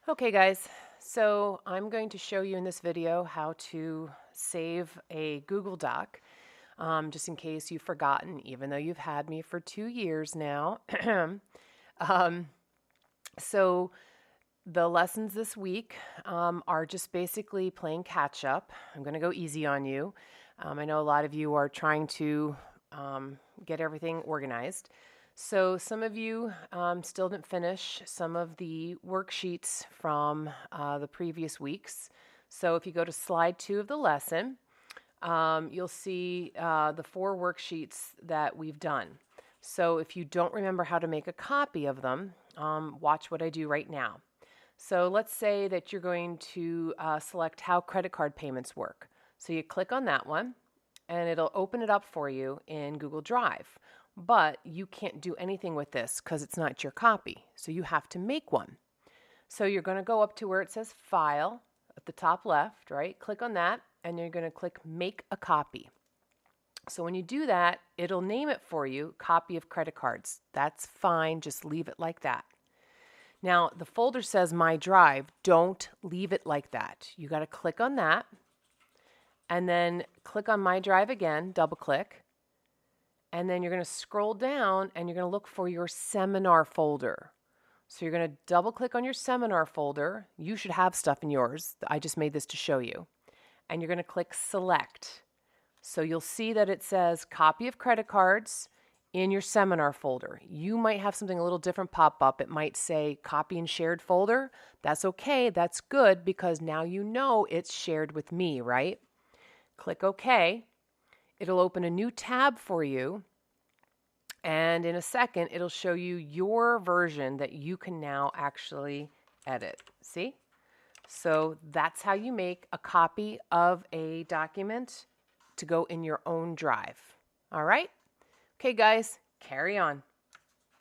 Okay guys, so I'm going to show you in this video how to save a Google Doc, just in case you've forgotten, even though you've had me for 2 years now. um, so the lessons this week are just basically playing catch up. I'm going to go easy on you. I know a lot of you are trying to get everything organized. So some of you still didn't finish some of the worksheets from the previous weeks. So if you go to slide 2 of the lesson, you'll see the 4 worksheets that we've done. So if you don't remember how to make a copy of them, watch what I do right now. So let's say that you're going to select how credit card payments work. So you click on that one and it'll open it up for you in Google Drive. But you can't do anything with this because it's not your copy. So you have to make one. So you're going to go up to where it says File at the top left, right? Click on that and you're going to click Make a Copy. So when you do that, it'll name it for you, Copy of Credit Cards. That's fine. Just leave it like that. Now, the folder says My Drive. Don't leave it like that. You got to click on that and then click on My Drive again, double click. And then you're going to scroll down and you're going to look for your seminar folder. So you're going to double click on your seminar folder. You should have stuff in yours. I just made this to show you. And you're going to click Select. So you'll see that it says Copy of Credit Cards in your seminar folder. You might have something a little different pop up. It might say Copy and Shared folder. That's okay. That's good because now you know it's shared with me, right? Click OK. It'll open a new tab for you. And in a second, it'll show you your version that you can now actually edit. See? So that's how you make a copy of a document to go in your own drive. All right? Okay, guys, carry on.